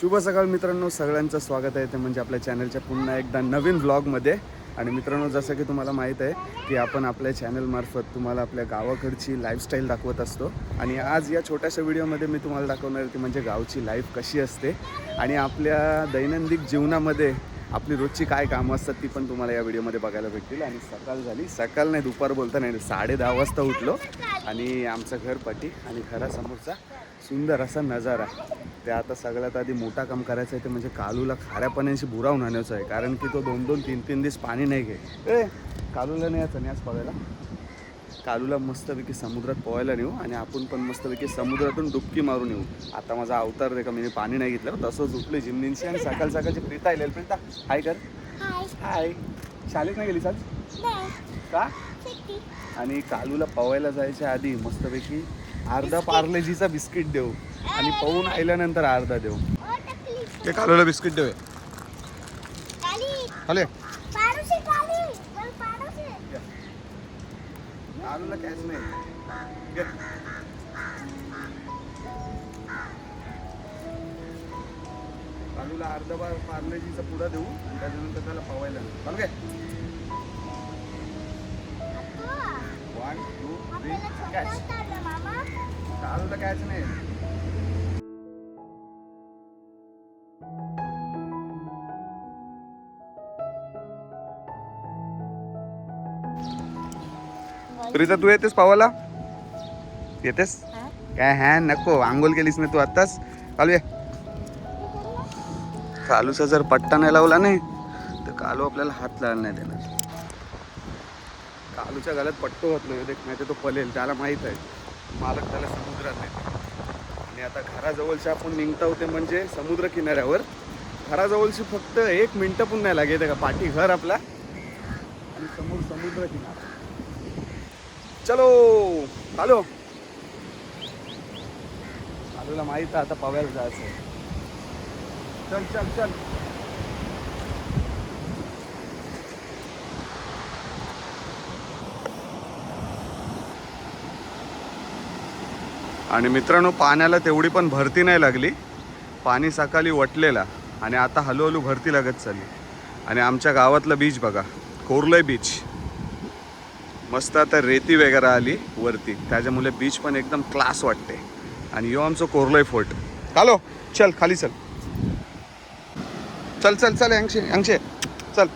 शुभ सकाळ मित्रांनो, सगळ्यांचं स्वागत आहे ते म्हणजे आपल्या चॅनलच्या पुन्हा एकदा नवीन व्लॉगमध्ये. आणि मित्रांनो, जसं की तुम्हाला माहीत आहे की आपण आपल्या चॅनलमार्फत तुम्हाला आपल्या गावाकडची लाईफस्टाईल दाखवत असतो. आणि आज या छोट्याशा व्हिडिओमध्ये मी तुम्हाला दाखवणार की म्हणजे गावची लाईफ कशी असते आणि आपल्या दैनंदिन जीवनामध्ये आपली रोजची काय कामं असतात ती पण तुम्हाला या व्हिडिओमध्ये बघायला भेटतील. आणि सकाळ झाली, सकाळ नाही दुपार बोलता नाही, 10:30 वाजता उठलो आणि आमचं घर पाठी आणि घरासमोरचा सुंदर असा नजारा. ते आता सगळ्यात आधी मोठा काम करायचं आहे ते म्हणजे कालूला खाऱ्या पाण्याशी बुरावून आणायचं आहे, कारण की तो 2-2, 3-3 दिवस पाणी नाही घे. कालूला नाही यायचं नाही आज पोहायला. कालूला मस्तपैकी समुद्रात पोहायला नेऊ आणि आपण पण मस्तपैकी समुद्रातून डुबकी मारून येऊ. आता माझा अवतार दे का, मी पाणी नाही घेतलं तसंच उठले जिमनींशी आणि सकाळ सकाळची प्रीता येईल. प्रीता हाय कर. हाय. शाळेत नाही गेलीस आज का? आणि कालूला पोहायला जायच्या आधी मस्तपैकी अर्धा पार्लेजीचा बिस्किट देऊ आणि पोहून आल्यानंतर अर्धा देऊ. ते कालूला बिस्किट देऊ. हले कालूला कॅच नाही. कालूला अर्धा पार्लेजीचा पुडा देऊ आणि त्याच्यानंतर त्याला पोहायला चालू काय. 1 2 3 कॅच. कालूला कॅच नाही. प्रीता तू येतेस पावाला? येतेस काय? हा नको, आंघोळ केलीस ना तू आत्ताच. कालू ये. कालूचा जर पट्टा नाही लावला नाही तर कालू आपल्याला हात लावायला नाही देणार. कालूच्या गळ्यात पट्टो घातलो देख, नाही तर तो पलेल, त्याला माहीत आहे मालक त्याला समुद्रात नाही. आणि आता घराजवळचे आपण निघता होते म्हणजे समुद्र किनाऱ्यावर. घराजवळची फक्त 1 मिनटं पण नाही लागेल का, पाठी घर आपला आणि समोर समुद्र किनारा. चलो कालू. कालूला माहित आहे आता पवायला जायचं. चल चल चल. आणि मित्रांनो, पाण्याला तेवढी पण भरती नाही लागली. पाणी सकाळी वटलेला आणि आता हळूहळू भरती लागत चालली. आणि आमच्या गावातलं बीच बघा, कोरलय बीच. मस्त आता रेती वगैरे आली वरती, त्याच्यामुळे बीच पण एकदम क्लास वाटते. आणि यो आमचं कोरलय फोर्ट. हॅलो चल खाली चल. चल चल चल अंशे अंशे चल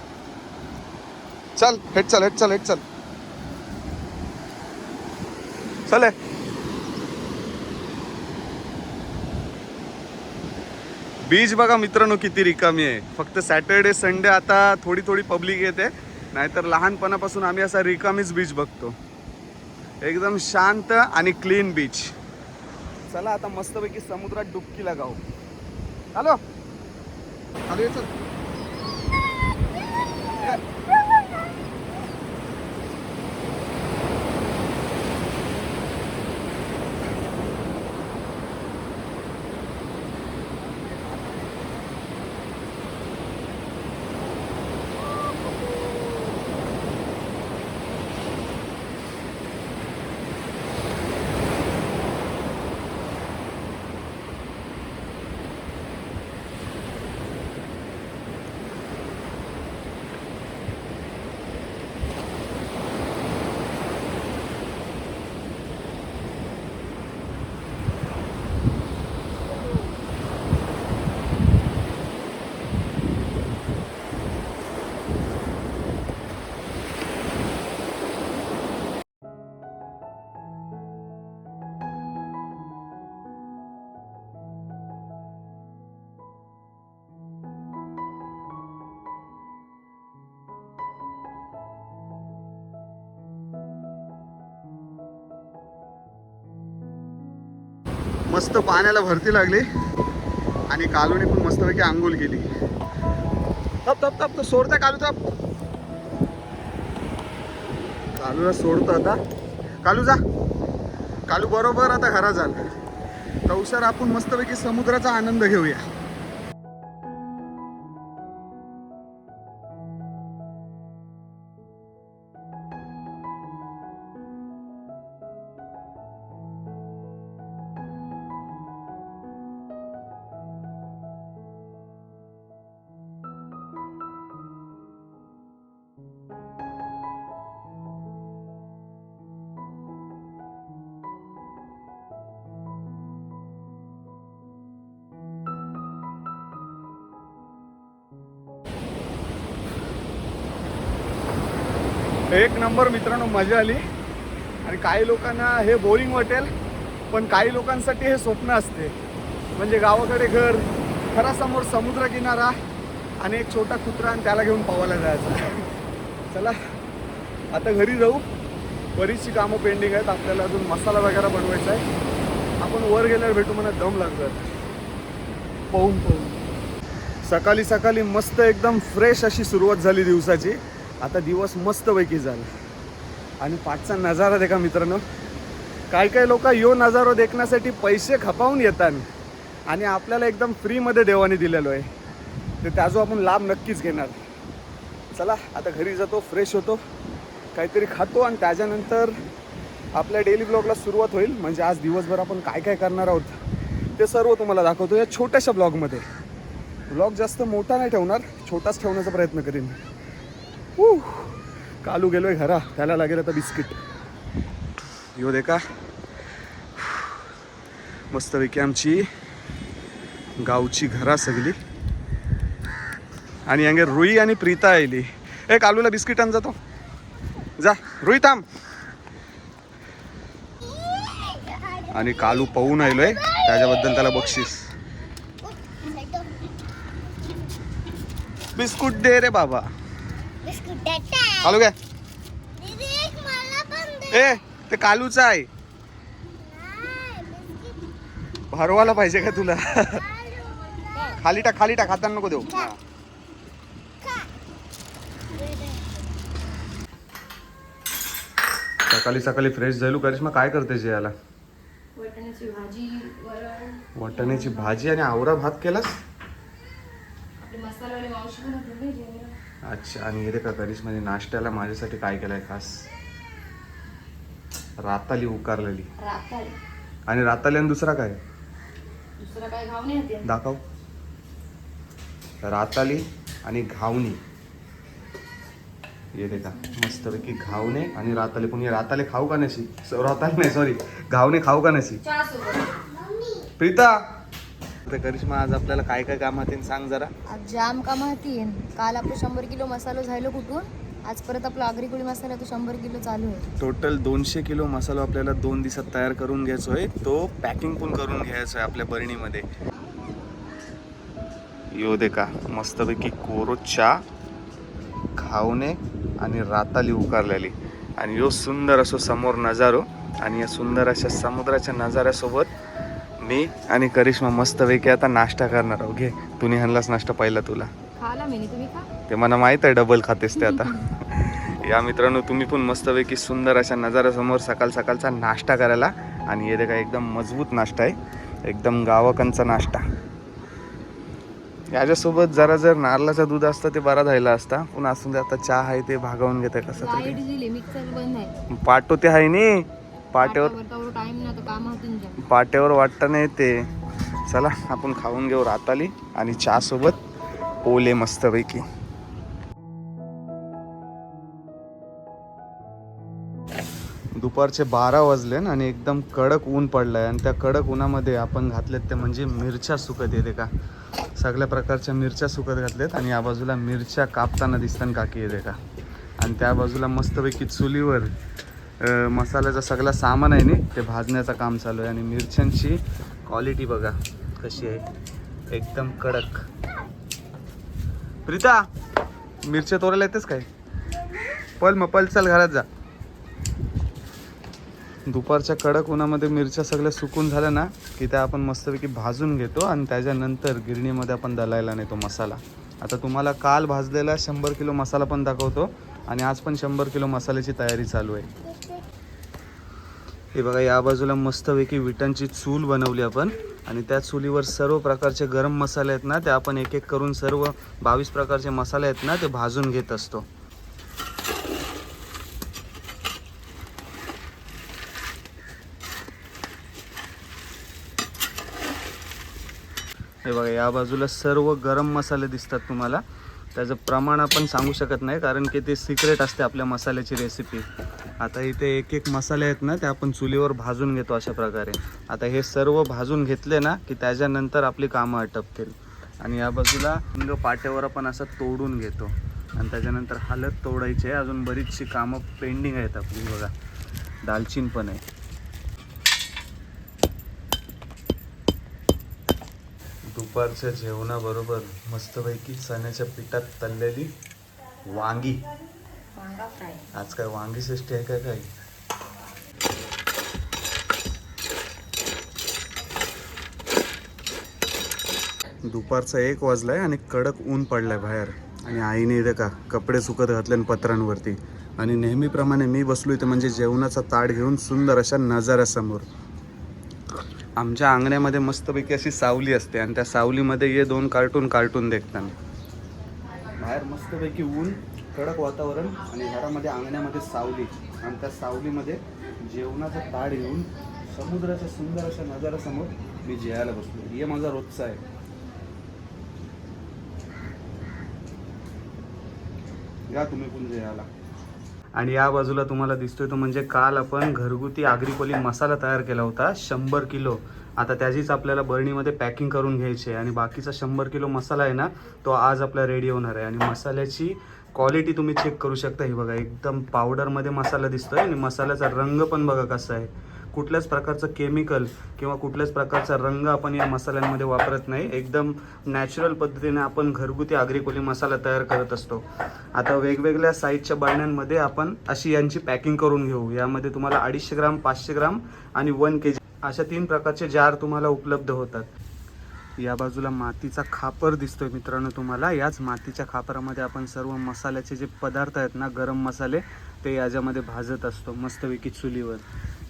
चल. हेट चल हेट चल हेट चल चल. बीच बघा मित्रांनो किती रिकामी आहे. फक्त सॅटर्डे संडे आता थोडी थोडी पब्लिक येते, नाहीतर लहानपणापासून आम्ही असा रिकामीच बीच बघतो. एकदम शांत आणि क्लीन बीच. चला आता मस्तपैकी समुद्रात डुबकी लगाव. हॅलो हॅलो ये चल. मस्त पाण्याला भरती लागली आणि कालूने पण मस्तपैकी आंघोळ केली. तप तप तप सोडता कालू तप. कालूला सोडतो आता. कालू जा. कालू बरोबर आता घरा झाला. तवसर आपण मस्तपैकी समुद्राचा आनंद घेऊया. एक नंबर मित्रांनो, मजा आली. आणि काही लोकांना हे बोरिंग वाटेल, पण काही लोकांसाठी हे स्वप्न असते. म्हणजे गावाकडे घर, घरासमोर समुद्र किनारा आणि एक छोटा कुत्रा आणि त्याला घेऊन पवायला जायचं. चला आता घरी जाऊ. बरीचशी कामं पेंडिंग आहेत. आपल्याला अजून मसाला वगैरे बनवायचा आहे. आपण वर गेल्यावर भेटू. मला दम लागतात पाहून. सकाळी सकाळी मस्त एकदम फ्रेश अशी सुरुवात झाली दिवसाची. आता दिवस मस्तपैकी झाला. आणि पाठचा नजारा देखा मित्रांनो. काही लोक यो नजारा देखण्यासाठी पैसे खपावून येतात आणि आपल्याला एकदम फ्रीमध्ये देवाने दिलेलो आहे. तर त्याचा आपण लाभ नक्कीच घेणार. चला आता घरी जातो, फ्रेश होतो, काहीतरी खातो आणि त्याच्यानंतर आपल्या डेली ब्लॉगला सुरुवात होईल. म्हणजे आज दिवसभर आपण काय काय करणार आहोत ते सर्व तुम्हाला दाखवतो या छोट्याशा ब्लॉगमध्ये. ब्लॉग जास्त मोठा नाही ठेवणार, छोटाच ठेवण्याचा प्रयत्न करीन. कालू गेलोय घरा, त्याला लागेल आता बिस्किट. यो देखा मस्तपैकी आमची गावची घरा सगळी. आणि अंगे रुई आणि प्रीता आली. ए कालूला बिस्किट आण जातो. जा रुई थांब. आणि कालू पाहून आलोय, त्याच्याबद्दल त्याला बक्षीस. बिस्कुट दे रे बाबा. कालू काय ए ते कालूचा आहे. भरवायला पाहिजे का तुला? खाली टाक हातानं नको देऊ. सकाळी सकाळी फ्रेश झालो. करिश्मा काय करते जेवायला? वाटाण्याची भाजी, वरण. वाटाण्याची भाजी आणि आवरा भात केलास? मसालावाले मावशी पण होते ना जेवायला. अच्छा. आणि हे का करिश्माने नाश्त्याला माझ्यासाठी काय केलंय खास? राताली उकारलेली. राताळी. आणि राताली आणि दुसरा काय? दुसरा काय घावणे होते? दाखव. राताली आणि घावणी. ये देखा मस्तपैकी घावणे आणि राताली. पण हे राताले खाऊ का नशी? राताली नाही सॉरी, घावणे खाऊ का नशी? प्रीता करिश्मा आज आपल्याला काय काय काम हातीन सांग जरा. आज जाम काम हातीन. काल आपलं 100 किलो मसाला झालो कुठून. आज परत आपला आगरी मसाला तो 100 किलो चालू आहे. टोटल 200 किलो मसाला आपल्याला 2 दिवसात तयार करून घ्यायचा आहे. तो पॅकिंग पण करून घ्यायचा आहे आपल्या बरणीमध्ये. यो देखा मस्तपैकी कोरो चहा, घावणे आणि राताली उकारलेली. आणि यो सुंदर असो समोर नजारो. आणि या सुंदर अशा समुद्राच्या नजाऱ्यासोबत मी आणि करिश्मा मस्तपैकी आता नाश्ता करणार आहोत. घे तुम्ही हल्लाच नाश्ता पाहिला तुला. खाला मी तुम्ही खा. ते मला माहित आहे डबल खातेस ते आता. या मित्रांनो तुम्ही पण मस्तपैकी सुंदर अशा नजाऱ्यासमोर सकाळचा नाश्ता करायला. आणि हे देखा एकदम मजबूत नाश्ता आहे, एकदम गावाकडचा नाश्ता. याच्यासोबत जर नारळाचं दूध असतं ते बरा राहिला असता. पण असून आता चहा आहे ते भागवून घेते कसं तरी. मिक्सर बंद आहे. पाटो ते आहे नी पाट्यावर टाइम ना काम हातीन. पाट्यावर वाटतं नाही ते. चला आपण खाऊन घेऊ राताली आणि चहा सोबत पोले मस्तपैकी. दुपारचे 12 वाजले आणि एकदम कडक ऊन पडलाय. आणि त्या कडक उन्हामध्ये आपण घातलेत ते म्हणजे मिरच्या सुकत येते का. सगळ्या प्रकारच्या मिरच्या सुकत घातल्यात. आणि या बाजूला मिरच्या कापताना दिसतात काकी येते का. आणि त्या बाजूला मस्तपैकी चुलीवर मसाल्याचा सगळा सामान आहे ना ते भाजण्याचं काम चालू आहे. आणि मिरच्यांची क्वालिटी बघा कशी आहे, एकदम कडक. प्रीता मिरच्या तोडायला येतेच काय? पल चल घरात जा. दुपारच्या कडक उन्हामध्ये मिरच्या सगळ्या सुकून झाल्या ना की त्या आपण मस्तपैकी भाजून घेतो. आणि त्याच्यानंतर गिरणीमध्ये आपण दलायला नेतो मसाला. आता तुम्हाला काल भाजलेला 100 किलो मसाला पण दाखवतो. आणि आज पण 100 किलो मसाल्याची तयारी चालू आहे. हे बघा या बाजूला मस्तपैकी विटांची चूल बनवली आपण. आणि त्या चुलीवर सर्व प्रकारचे गरम मसाले आहेत ना ते आपण एक एक करून सर्व 22 प्रकारचे मसाले आहेत ना ते भाजून घेत असतो. हे बघा या बाजूला सर्व गरम मसाले दिसतात तुम्हाला. त्याचं प्रमाण आपण सांगू शकत नाही कारण की ते सिक्रेट असते आपल्या मसाल्याची रेसिपी. आता इथे एक एक मसाले आहेत ना ते आपण चुलीवर भाजून घेतो अशा प्रकारे. आता हे सर्व भाजून घेतले ना की त्याच्यानंतर आपली कामं आटपतील. आणि या बाजूला पाट्यावर आपण असं तोडून घेतो. आणि त्याच्यानंतर हळद तोडायची आहे. अजून बरीचशी कामं पेंडिंग आहेत आपली. बघा दालचीन पण आहे. दुपारच्या जेवणाबरोबर मस्तपैकी चण्याच्या पिठात तळलेली वांगी. वांगा फ्राय. आज काय वांगी षष्ठी आहे काय काय? दुपारचा 1 वाजलाय आणि कडक ऊन पडलाय बाहेर. आणि आईने इथे का कपडे सुकत घातले पत्रांवरती. आणि नेहमीप्रमाणे मी बसलो इथे म्हणजे जेवणाचा ताट घेऊन सुंदर अशा नजाऱ्यासमोर. आमच्या अंगण्यामध्ये मस्तपैकी अशी सावली असते आणि त्या सावलीमध्ये ये 2 कार्टून देखताना. बाहेर मस्तपैकी ऊन, कडक वातावरण आणि घरामध्ये अंगण्यामध्ये सावली आणि त्या सावलीमध्ये जेवणाचा ताट घेऊन समुद्राच्या सुंदर अशा नजाऱ्यासमोर मी जेवायला बसलो. हे माझा रोजचा आहे. या तुम्ही पण जेवायला. आणि या बाजूला तुम्हाला दिसतोय तो म्हणजे काल आपण घरगुती आगरी कोली मसाला तयार केला होता 100 किलो. आता त्याचीच आपल्याला बरणीमध्ये पॅकिंग करून घ्यायची आहे आणि बाकीचा 100 किलो मसाला आहे ना तो आज आपला रेडी होणार आहे. आणि मसाल्याची क्वालिटी तुम्ही चेक करू शकता. ही बघा एकदम पावडरमध्ये मसाला दिसतोय आणि मसाल्याचा रंग पण बघा कसा आहे. कुठल्याच प्रकारचं केमिकल किंवा कुठल्याच प्रकारचा रंग आपण या मसाल्यांमध्ये वापरत नाही. एकदम नॅचरल पद्धतीने आपण घरगुती आगरी कोली मसाला तयार करत असतो. आता वेगवेगळ्या साईजच्या बरण्यांमध्ये आपण अशी यांची पॅकिंग करून घेऊ. यामध्ये तुम्हाला 250 ग्राम, 500 ग्राम आणि 1 kg अशा 3 प्रकारचे जार तुम्हाला उपलब्ध होतात. या बाजूला मातीचा खापर दिसतोय मित्रांनो तुम्हाला. याच मातीच्या खापरामध्ये आपण सर्व मसाल्याचे जे पदार्थ आहेत ना, गरम मसाले, ते याच्यामध्ये भाजत असतो मस्तपैकी चुलीवर.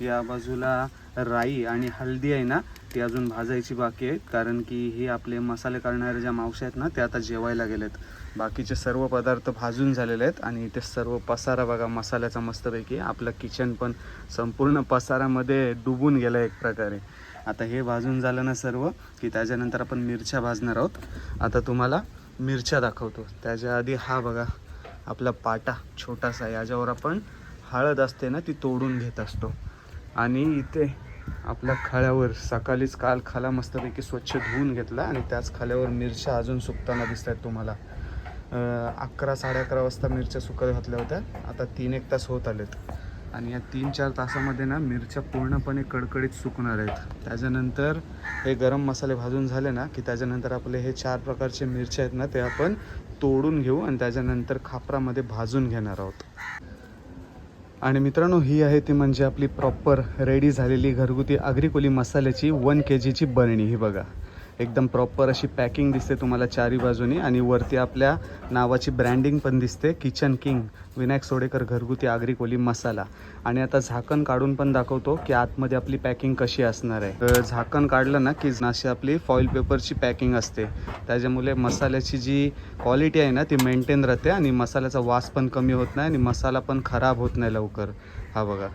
या बाजूला राई आणि हळदी आहे ना ती अजून भाजायची बाकी आहेत, कारण की हे आपले मसाले करणारे ज्या मावशी आहेत ना ते आता जेवायला गेलेत. बाकीचे सर्व पदार्थ भाजून झालेले आहेत आणि इथे सर्व पसारा बघा मसाल्याचा मस्तपैकी. आपलं किचन पण संपूर्ण पसारामध्ये डुबून गेलं एक प्रकारे. आता हे भाजून झालं ना सर्व की त्याच्यानंतर आपण मिरच्या भाजणार आहोत. आता तुम्हाला मिरच्या दाखवतो. त्याच्या आधी हा बघा आपला पाटा छोटासा, याच्यावर आपण हळद असते ना ती तोडून घेत असतो. आणि इथे आपल्या खळ्यावर सकाळीच काल खाला मस्तपैकी स्वच्छ धुवून घेतला आणि त्याच खाल्यावर मिरच्या अजून सुकताना दिसत आहेत तुम्हाला. 11, 11:30 वाजता मिरच्या सुकत घातल्या होत्या. आता 3-1 तास होत आलेत आणि या 3-4 तासामध्ये ना मिरच्या पूर्णपणे कडकडीत सुकणार आहेत. त्याच्यानंतर हे गरम मसाले भाजून झाले ना की त्याच्यानंतर आपले हे 4 प्रकारचे मिरच्या आहेत ना ते आपण तोडून घेऊ आणि त्याच्यानंतर खापरामध्ये भाजून घेणार आहोत. आणि मित्रांनो ही आहे ती म्हणजे आपली प्रॉपर रेडी झालेली घरगुती आगरी कोली मसाल्याची 1 kgची बरणी. ही बघा एकदम प्रॉपर अशी पॅकिंग दिसते तुम्हाला चारी बाजूनी आणि वरती आपल्या नावाची ब्रँडिंग पण दिसते, किचन किंग विनायक सोडेकर घरगुती आगरी कोली मसाला. आणि आता झाकण काढून पण दाखवतो की आतमध्ये आपली पॅकिंग कशी असणार आहे. झाकण काढलं ना की अशी आपली फॉईल पेपरची पॅकिंग असते. त्याच्यामुळे मसाल्याची जी क्वालिटी आहे ना ती मेंटेन राहते आणि मसाल्याचा वास पण कमी होत नाही आणि मसाला पण खराब होत नाही लवकर. हा बघा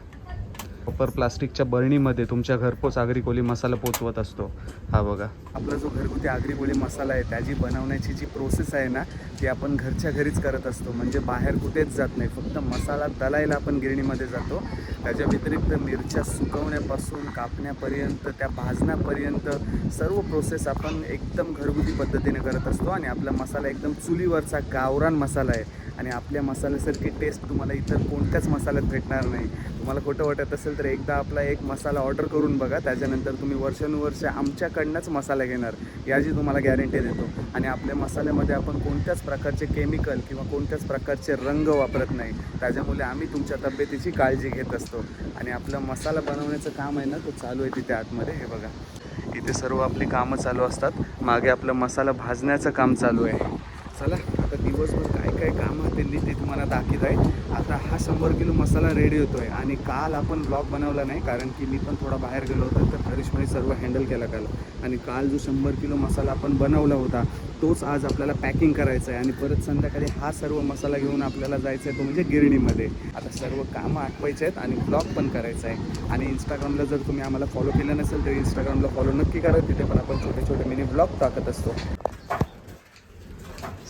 प्रॉपर प्लास्टिकच्या बरणीमध्ये तुमच्या घरपोच आगरी कोली मसाला पोचवत असतो. हा बघा आपला जो घरगुती आगरी कोली मसाला आहे त्याची बनवण्याची जी प्रोसेस आहे ना ती आपण घरच्या घरीच करत असतो. म्हणजे बाहेर कुठेच जात नाही. फक्त मसाला दळायला आपण गिरणीमध्ये जातो. त्याच्या व्यतिरिक्त मिरच्या सुकवण्यापासून कापण्यापर्यंत त्या भाजण्यापर्यंत सर्व प्रोसेस आपण एकदम घरगुती पद्धतीने करत असतो. आणि आपला मसाला एकदम चुलीवरचा गावरान मसाला आहे आणि आपल्या मसाल्यासारखी टेस्ट तुम्हाला इतर कोणत्याच मसाल्यात भेटणार नाही. तुम्हाला खोटं वाटत असेल तर एकदा आपला एक मसाला ऑर्डर करून बघा. त्याच्यानंतर तुम्ही वर्षानुवर्ष आमच्याकडनंच मसाला घेणार याची तुम्हाला गॅरंटी देतो. आणि आपल्या मसाल्यामध्ये आपण कोणत्याच प्रकारचे केमिकल किंवा कोणत्याच प्रकारचे रंग वापरत नाही. त्याच्यामुळे आम्ही तुमच्या तब्येतीची काळजी घेत असतो. आणि आपला मसाला बनवण्याचं काम आहे ना तो चालू आहे तिथे आतमध्ये. हे बघा इथे सर्व आपली कामं चालू असतात. मागे आपलं मसाला भाजण्याचं काम चालू आहे. चला आता दिवसभर काय काय कामं दिली ते तुम्हाला दाखवत आहे. आता हा 100 किलो मसाला रेडी होतो आहे. आणि काल आपण ब्लॉग बनवला नाही कारण की मी पण थोडा बाहेर गेलो होतो तर करिश्माने सर्व हँडल केला काल. आणि काल जो 100 किलो मसाला आपण बनवला होता तोच आज आपल्याला पॅकिंग करायचा आहे. आणि परत संध्याकाळी हा सर्व मसाला घेऊन आपल्याला जायचं आहे तो म्हणजे गिरणीमध्ये. आता सर्व कामं आटवायचे आहेत आणि ब्लॉग पण करायचा आहे. आणि इंस्टाग्रामला जर तुम्ही आम्हाला फॉलो केलं नसेल तर इंस्टाग्रामला फॉलो नक्की करा. तिथे पण आपण छोटे छोटे मिनी ब्लॉग टाकत असतो.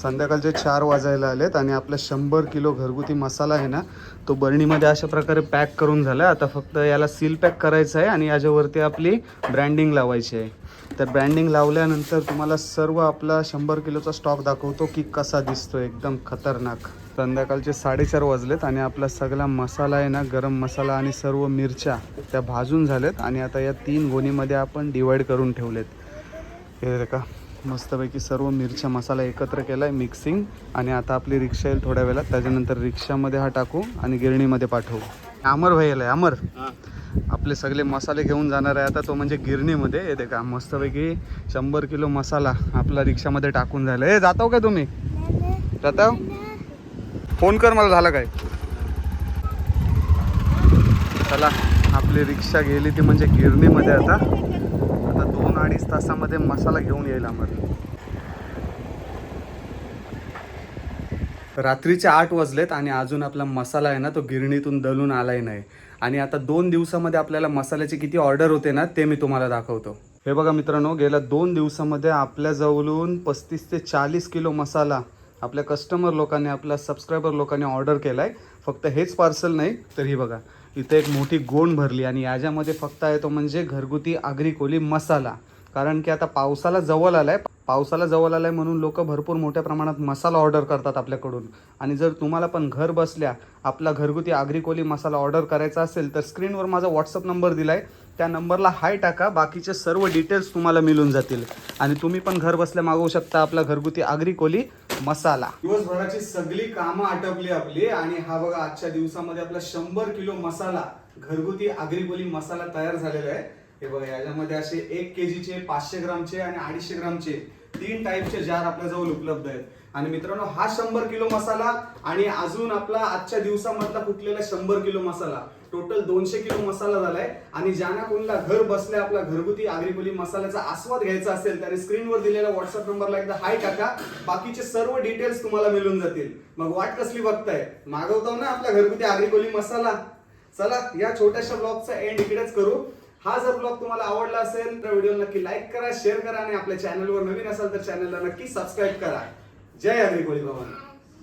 संध्याकाळचे 4 वाजायला आलेत आणि आपला 100 किलो घरगुती मसाला आहे ना तो बरणीमध्ये अशा प्रकारे पॅक करून झाला. आता फक्त याला सील पॅक करायचं आहे आणि याच्यावरती आपली ब्रँडिंग लावायची आहे. तर ब्रँडिंग लावल्यानंतर तुम्हाला सर्व आपला 100 किलोचा स्टॉक दाखवतो की कसा दिसतो, एकदम खतरनाक. संध्याकाळचे 4:30 वाजलेत आणि आपला सगळा मसाला आहे ना, गरम मसाला आणि सर्व मिरच्या त्या भाजून झालेत आणि आता या 3 गोणीमध्ये आपण डिवाईड करून ठेवलेत. हे का मस्तपैकी सर्व मिरच्या मसाला एकत्र केला आहे मिक्सिंग. आणि आता आपली रिक्षा येईल थोड्या वेळात, त्याच्यानंतर रिक्षामध्ये हा टाकू आणि गिरणीमध्ये पाठवू. अमर व्हायला अमर आपले सगळे मसाले घेऊन जाणार आहे आता, तो म्हणजे गिरणीमध्ये. येते का मस्तपैकी 100 किलो मसाला आपला रिक्षामध्ये टाकून झाला. हे जाताव काय तुम्ही? जाताव? फोन कर मला झाला काय. चला आपली रिक्षा गेली ती म्हणजे गिरणीमध्ये. आता 2-2.5 तासामध्ये मसाला घेऊन येईल आम्हाला. रात्रीचे 8 वाजलेत आणि अजून आपला मसाला आहे ना तो गिरणीतून दलून आलाय नाही. आणि आता 2 दिवसामध्ये आपल्याला मसाल्याची किती ऑर्डर होते ना ते मी तुम्हाला दाखवतो. हे बघा मित्रांनो, गेल्या 2 दिवसामध्ये आपल्याजवळून 35 ते 40 किलो मसाला आपल्या कस्टमर लोकांनी, आपल्या सबस्क्रायबर लोकांनी ऑर्डर केला आहे. फक्त हेच पार्सल नाही तर ही बघा इथे एक मोठी गोण भरली आणि याच्यामध्ये फक्त आहे तो म्हणजे घरगुती आगरी कोली मसाला. कारण की आता पावसाला जवळ आलाय म्हणून लोक भरपूर मोठ्या प्रमाणात मसाला ऑर्डर करतात आपल्याकडून. आणि जर तुम्हाला पण घर बसल्या आपला घरगुती आगरी कोली मसाला ऑर्डर करायचा असेल तर स्क्रीनवर माझा व्हॉट्सअप नंबर दिलाय, त्या नंबरला हाय टाका. बाकीचे सर्व डिटेल्स तुम्हाला मिळून जातील आणि तुम्ही पण घर बसल्या मागवू शकता आपला घरगुती आगरी कोली मसाला. दिवसभराची सगळी कामं आटपली आपली आणि हा बघा आजच्या दिवसामध्ये आपला 100 किलो मसाला घरगुती आगरी कोली मसाला तयार झालेला आहे. हे बघा याच्यामध्ये असे 1 kgचे, 500 ग्रामचे आणि 250 ग्रामचे 3 टाईपचे जार आपल्याजवळ उपलब्ध आहेत. आणि मित्रांनो हा 100 किलो मसाला आणि अजून आपला आजच्या दिवसामधला कुठलेला 100 किलो मसाला, टोटल 200 किलो मसाला झालाय. आणि ज्यांना कोणाला घर बसल्या आपला घरगुती आगरी कोली मसाल्याचा आस्वाद घ्यायचा असेल त्याने स्क्रीनवर दिलेल्या व्हॉट्सअप नंबरला एकदा हाय टाका. बाकीचे सर्व डिटेल्स तुम्हाला मिळून जातील. मग वाट कसली बघताय, मागवतो ना आपला घरगुती आगरी कोली मसाला. चला या छोट्याशा ब्लॉगचा एंड इकडेच करू. हा जर ब्लॉग तुम्हाला आवडला असेल तर व्हिडिओ नक्की लाईक करा, शेअर करा आणि आपल्या चॅनलवर नवीन असाल तर चॅनलला नक्की सबस्क्राईब करा. जय आगरी कोळी भवानी.